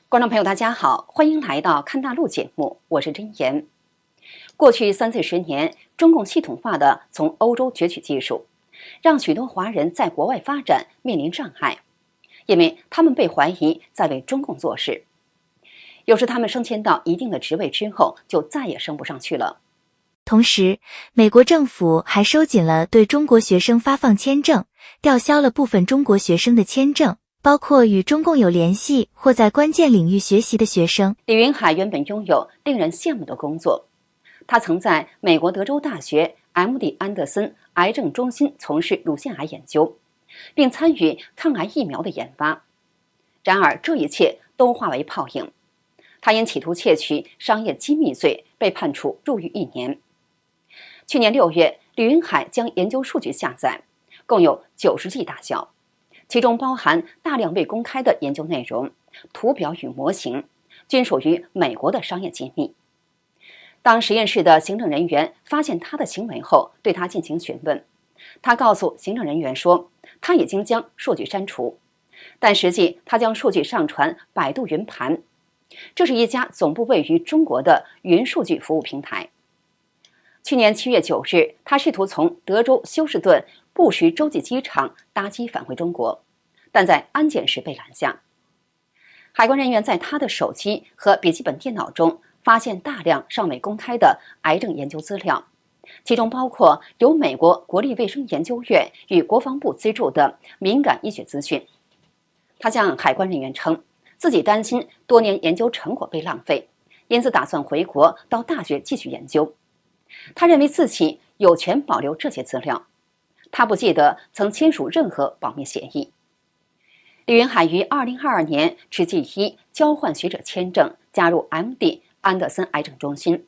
观众朋友，大家好，欢迎来到看大陆节目，我是真言。过去30-40年，中共系统化的从欧洲攫取技术，让许多华人在国外发展面临障碍，因为他们被怀疑在为中共做事。有时他们升迁到一定的职位之后，就再也升不上去了。同时，美国政府还收紧了对中国学生发放签证，吊销了部分中国学生的签证，包括与中共有联系或在关键领域学习的学生。李云海原本拥有令人羡慕的工作，他曾在美国德州大学 MD 安德森癌症中心从事乳腺癌研究，并参与抗癌疫苗的研发。然而，这一切都化为泡影。他因企图窃取商业机密罪被判处入狱1年。去年6月，李云海将研究数据下载，共有90 G 大小，其中包含大量未公开的研究内容、图表与模型，均属于美国的商业机密。当实验室的行政人员发现他的行为后，对他进行询问，他告诉行政人员说，他已经将数据删除，但实际他将数据上传百度云盘，这是一家总部位于中国的云数据服务平台。去年7月9日，他试图从德州休斯顿布什洲际机场搭机返回中国，但在安检时被拦下。海关人员在他的手机和笔记本电脑中发现大量尚未公开的癌症研究资料，其中包括由美国国立卫生研究院与国防部资助的敏感医学资讯。他向海关人员称，自己担心多年研究成果被浪费，因此打算回国到大学继续研究。他认为自己有权保留这些资料，他不记得曾签署任何保密协议。李云海于2022年持 G1 交换学者签证加入 MD 安德森癌症中心。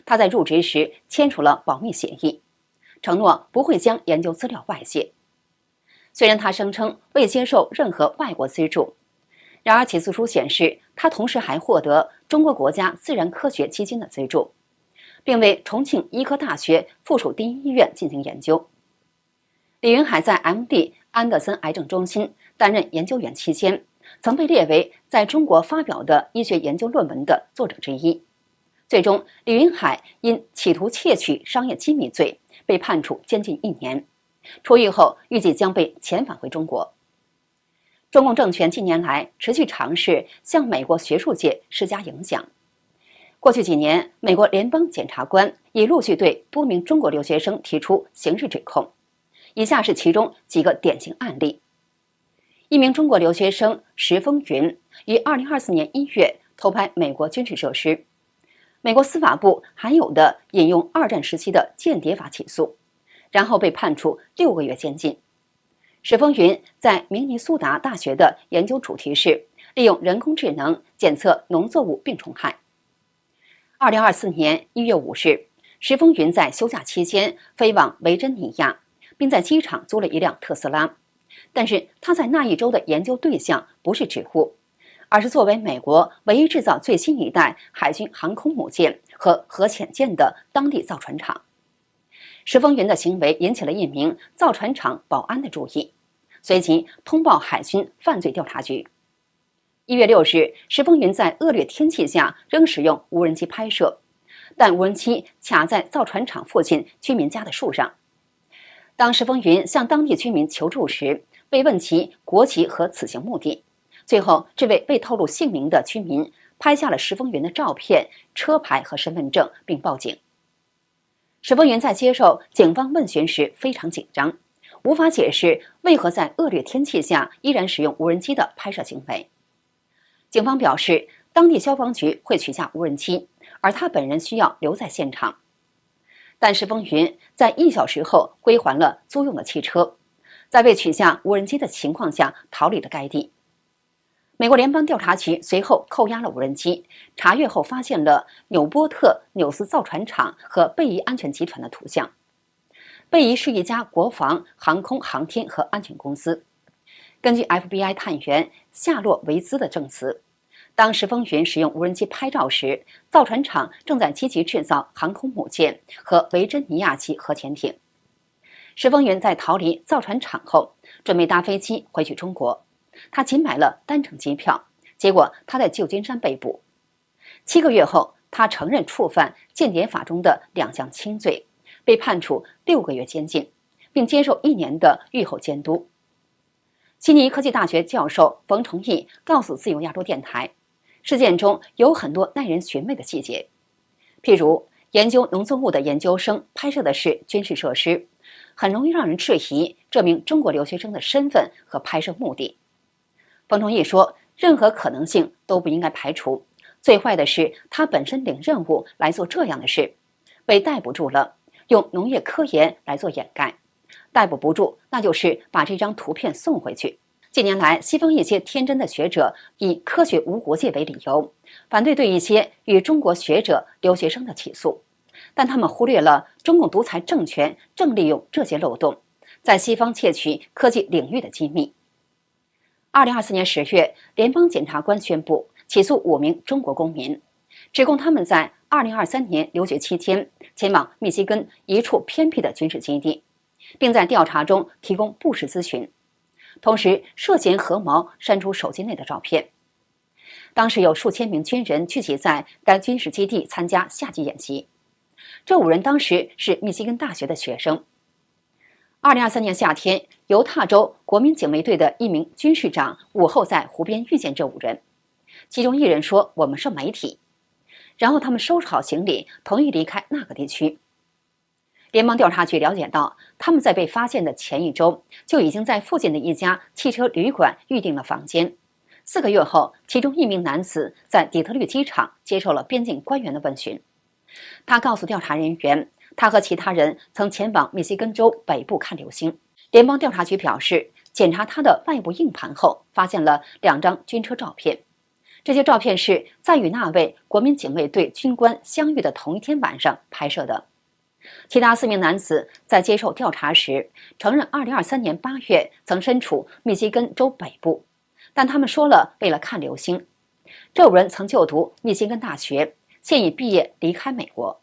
他在入职时签署了保密协议，承诺不会将研究资料外泄。虽然他声称未接受任何外国资助，然而起诉书显示，他同时还获得中国国家自然科学基金的资助，并为重庆医科大学附属第一医院进行研究。李云海在 MD 安德森癌症中心担任研究员期间，曾被列为在中国发表的医学研究论文的作者之一。最终，李云海因企图窃取商业机密罪被判处监禁1年，出狱后预计将被遣返回中国。中共政权近年来持续尝试向美国学术界施加影响。过去几年，美国联邦检察官已陆续对多名中国留学生提出刑事指控。以下是其中几个典型案例。一名中国留学生石峰云于2024年1月偷拍美国军事设施，美国司法部罕有地引用2战时期的间谍法起诉，然后被判处6个月监禁。石峰云在明尼苏达大学的研究主题是利用人工智能检测农作物病虫害。2024年1月5日，石峰云在休假期间飞往维珍尼亚，并在机场租了一辆特斯拉，但是他在那一周的研究对象不是植物，而是作为美国唯一制造最新一代海军航空母舰和核潜舰的当地造船厂。石峰云的行为引起了一名造船厂保安的注意，随即通报海军犯罪调查局。1月6日，石峰云在恶劣天气下仍使用无人机拍摄，但无人机卡在造船厂附近居民家的树上。当石峰云向当地居民求助时，被问其国籍和此行目的。最后，这位未透露姓名的居民拍下了石峰云的照片、车牌和身份证，并报警。石峰云在接受警方问询时非常紧张，无法解释为何在恶劣天气下依然使用无人机的拍摄行为。警方表示，当地消防局会取下无人机，而他本人需要留在现场。但石峰云在1小时后归还了租用的汽车，在未取下无人机的情况下逃离了该地。美国联邦调查局随后扣押了无人机，查阅后发现了纽波特纽斯造船厂和贝仪安全集团的图像。贝仪是一家国防、航空航天和安全公司。根据 FBI 探员夏洛维兹的证词，当石峰云使用无人机拍照时，造船厂正在积极制造航空母舰和维珍尼亚级核潜艇。石峰云在逃离造船厂后，准备搭飞机回去中国。他仅买了单程机票，结果他在旧金山被捕。7个月后，他承认触犯间谍法中的2项轻罪，被判处6个月监禁，并接受1年的狱后监督。悉尼科技大学教授冯崇义告诉自由亚洲电台，事件中有很多耐人寻味的细节，譬如研究农作物的研究生拍摄的是军事设施，很容易让人质疑这名中国留学生的身份和拍摄目的。冯崇义说，任何可能性都不应该排除，最坏的是他本身领任务来做这样的事，被逮捕住了，用农业科研来做掩盖，逮捕不住，那就是把这张图片送回去。近年来，西方一些天真的学者以科学无国界为理由，反对对一些与中国学者、留学生的起诉，但他们忽略了中共独裁政权正利用这些漏洞，在西方窃取科技领域的机密。2024年10月，联邦检察官宣布起诉5名中国公民，指控他们在2023年留学期间前往密西根一处偏僻的军事基地，并在调查中提供不实咨询，同时涉嫌合谋删除手机内的照片。当时有数千名军人聚集在该军事基地参加夏季演习，这5人当时是密西根大学的学生。2023年夏天，犹他州国民警卫队的一名军士长午后在湖边遇见这5人，其中1人说：“我们是媒体。”然后他们收拾好行李，同意离开那个地区。联邦调查局了解到，他们在被发现的前1周就已经在附近的一家汽车旅馆预订了房间。4个月后，其中1名男子在底特律机场接受了边境官员的问询。他告诉调查人员，他和其他人曾前往密西根州北部看流星。联邦调查局表示，检查他的外部硬盘后，发现了2张军车照片。这些照片是在与那位国民警卫队军官相遇的同一天晚上拍摄的。其他4名男子在接受调查时承认2023年8月曾身处密西根州北部，但他们说了为了看流星。这5人曾就读密西根大学，现已毕业离开美国。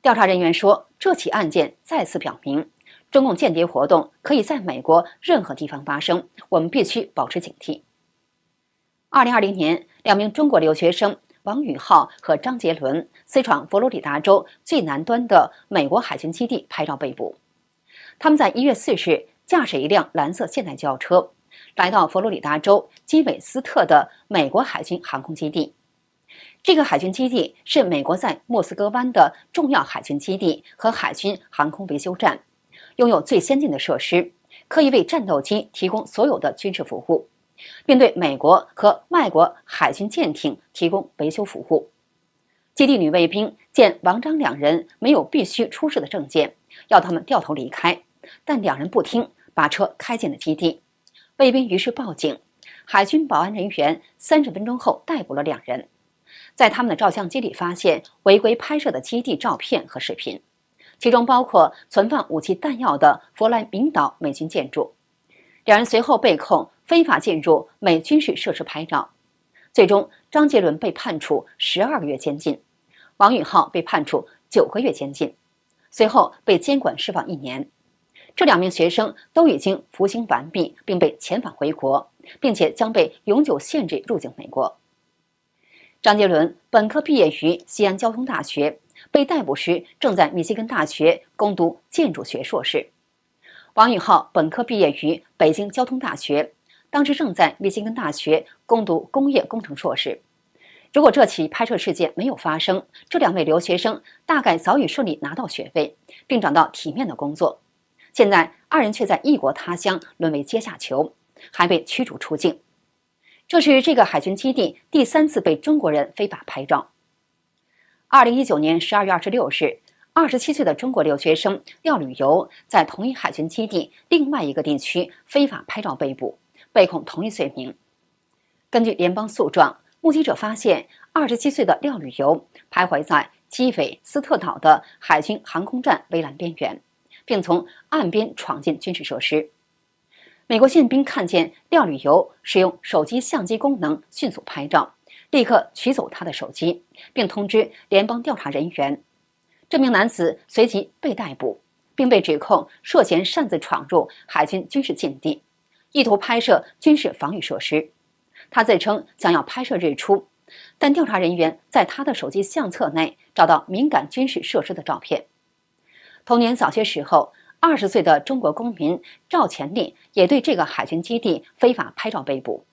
调查人员说，这起案件再次表明，中共间谍活动可以在美国任何地方发生，我们必须保持警惕。2020年，2名中国留学生王宇浩和张杰伦私闯佛罗里达州最南端的美国海军基地拍照被捕。他们在1月4日驾驶一辆蓝色现代轿车，来到佛罗里达州基韦斯特的美国海军航空基地。这个海军基地是美国在莫斯科湾的重要海军基地和海军航空维修站，拥有最先进的设施，可以为战斗机提供所有的军事服务，并对美国和外国海军舰艇提供维修服务。基地女卫兵见王张2人没有必须出示的证件，要他们掉头离开，但2人不听，把车开进了基地。卫兵于是报警，海军保安人员30分钟后逮捕了2人。在他们的照相机里发现违规拍摄的基地照片和视频，其中包括存放武器弹药的佛莱明岛美军建筑。2人随后被控非法进入美军事设施拍照。最终，张杰伦被判处12个月监禁，王宇浩被判处9个月监禁，随后被监管释放1年。这2名学生都已经服刑完毕，并被遣返回国，并且将被永久限制入境美国。张杰伦本科毕业于西安交通大学，被逮捕时正在密西根大学攻读建筑学硕士。王宇浩本科毕业于北京交通大学，当时正在密西根大学攻读工业工程硕士。如果这起拍摄事件没有发生，这2位留学生大概早已顺利拿到学位，并找到体面的工作。现在2人却在异国他乡沦为阶下囚，还被驱逐出境。这是这个海军基地第3次被中国人非法拍照。2019年12月26日，27岁的中国留学生廖旅游在同一海军基地另外一个地区非法拍照被捕，被控同一罪名。根据联邦诉状，目击者发现27岁的廖旅游徘徊在基韦斯特岛的海军航空站围栏边缘，并从岸边闯进军事设施。美国宪兵看见廖旅游使用手机相机功能迅速拍照，立刻取走他的手机，并通知联邦调查人员。这名男子随即被逮捕，并被指控涉嫌擅自闯入海军军事禁地，意图拍摄军事防御设施。他自称想要拍摄日出，但调查人员在他的手机相册内找到敏感军事设施的照片。同年早些时候，20岁的中国公民赵前利也对这个海军基地非法拍照被捕，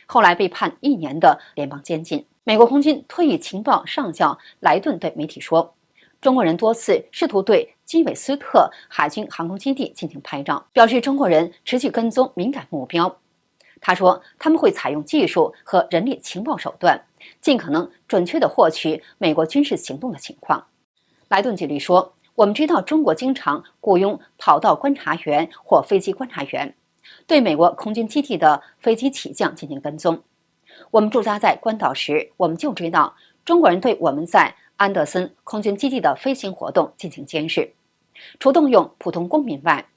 后来被判1年的联邦监禁。美国空军退役情报上校莱顿对媒体说，中国人多次试图对基韦斯特海军航空基地进行拍照，表示中国人持续跟踪敏感目标。他说，他们会采用技术和人力情报手段，尽可能准确地获取美国军事行动的情况。莱顿举例说，我们知道中国经常雇佣跑道观察员或飞机观察员，对美国空军基地的飞机起降进行跟踪。我们驻扎在关岛时，我们就知道中国人对我们在安德森空军基地的飞行活动进行监视。除动用普通公民外，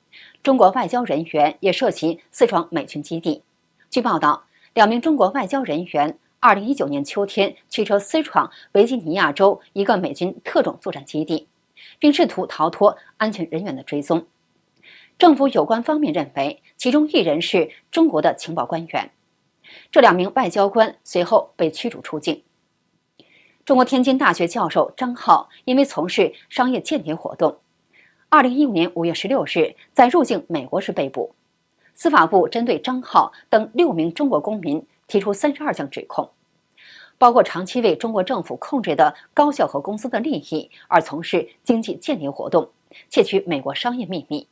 中国外交人员也涉及私闯美军基地。据报道，2名中国外交人员2019年秋天驱车私闯维吉尼亚州一个美军特种作战基地，并试图逃脱安全人员的追踪。政府有关方面认为，其中1人是中国的情报官员。这2名外交官随后被驱逐出境。中国天津大学教授张浩因为从事商业间谍活动，2015年5月16日在入境美国时被捕。司法部针对张浩等6名中国公民提出32项指控，包括长期为中国政府控制的高校和公司的利益而从事经济间谍活动，窃取美国商业秘密。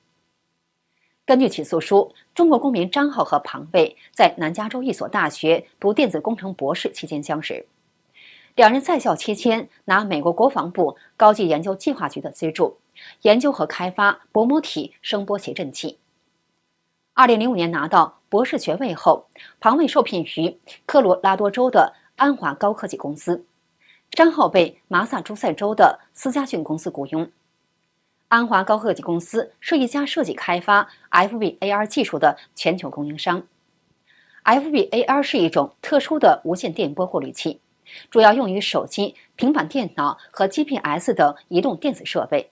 根据起诉书，中国公民张浩和庞卫在南加州一所大学读电子工程博士期间相识，2人在校期间拿美国国防部高级研究计划局的资助，研究和开发薄膜体声波谐振器。2005年拿到博士学位后，庞卫受聘于科罗拉多州的安华高科技公司，张浩被麻萨诸塞州的斯嘉逊公司雇佣。安华高科技公司是一家设计开发 FBAR 技术的全球供应商。FBAR 是一种特殊的无线电波过滤器，主要用于手机、平板电脑和 GPS 等移动电子设备。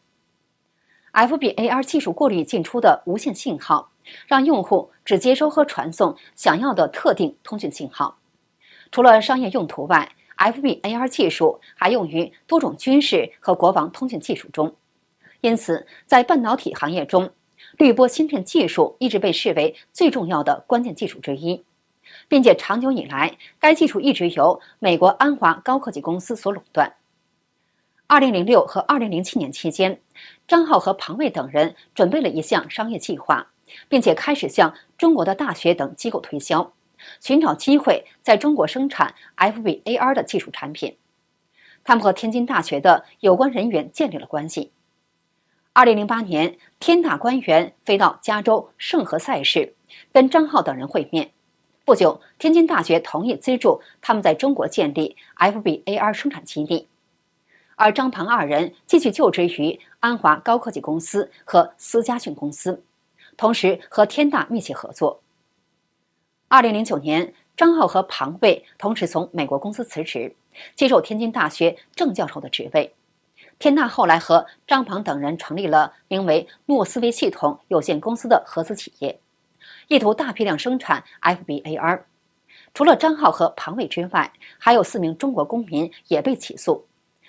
FBAR 技术过滤进出的无线信号，让用户只接收和传送想要的特定通讯信号。除了商业用途外， FBAR 技术还用于多种军事和国防通讯技术中。因此，在半导体行业中，滤波芯片技术一直被视为最重要的关键技术之一，并且长久以来，该技术一直由美国安华高科技公司所垄断。2006和2007年期间，张浩和庞卫等人准备了一项商业计划，并且开始向中国的大学等机构推销，寻找机会在中国生产 FBAR 的技术产品。他们和天津大学的有关人员建立了关系。2008年，天大官员飞到加州圣何塞市，跟张浩等人会面。不久，天津大学同意资助他们在中国建立 FBAR 生产基地，而张庞2人继续就职于安华高科技公司和斯嘉逊公司，同时和天大密切合作。2009年，张浩和庞卫同时从美国公司辞职，接受天津大学正教授的职位。天大后来和张庞等人成立了名为诺思维系统有限公司的合资企业，意图大批量生产 FBAR。除了张浩和庞卫之外，还有4名中国公民也被起诉。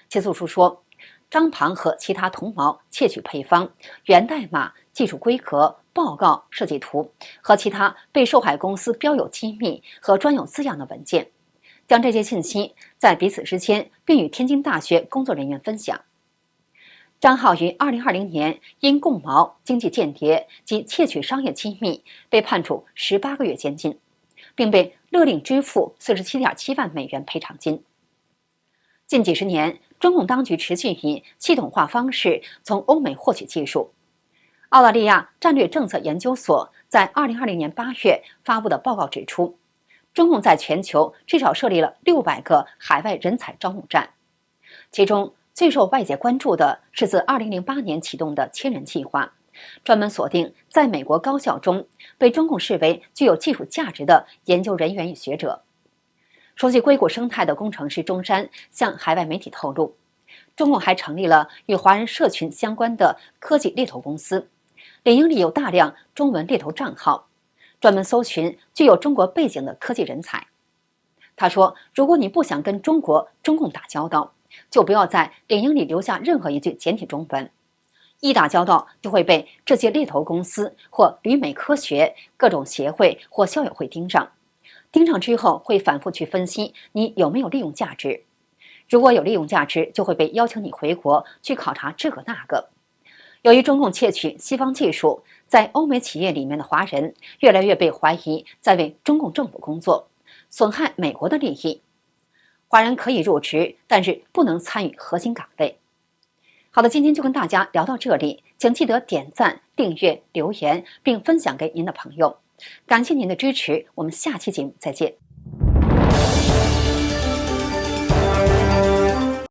起诉书说，张庞和其他同谋窃取配方、源代码、技术规格、报告、设计图和其他被受害公司标有机密和专有字样的文件，将这些信息在彼此之间，并与天津大学工作人员分享。张浩于2020年因共谋、经济间谍及窃取商业机密被判处18个月监禁，并被勒令支付47.7万美元赔偿金。近几十年，中共当局持续以系统化方式从欧美获取技术。澳大利亚战略政策研究所在2020年8月发布的报告指出，中共在全球至少设立了600个海外人才招募站，其中最受外界关注的是自2008年启动的千人计划，专门锁定在美国高校中被中共视为具有技术价值的研究人员与学者。熟悉硅谷生态的工程师钟山向海外媒体透露，中共还成立了与华人社群相关的科技猎头公司，领英里有大量中文猎头账号，专门搜寻具有中国背景的科技人才。他说，如果你不想跟中共打交道，就不要在领英里留下任何一句简体中文，一打交道就会被这些猎头公司或旅美科学各种协会或校友会盯上，盯上之后会反复去分析你有没有利用价值，如果有利用价值，就会被邀请你回国去考察这个那个。由于中共窃取西方技术，在欧美企业里面的华人越来越被怀疑在为中共政府工作，损害美国的利益。华人可以入职，但是不能参与核心岗位。好的，今天就跟大家聊到这里，请记得点赞、订阅、留言，并分享给您的朋友。感谢您的支持，我们下期节目再见。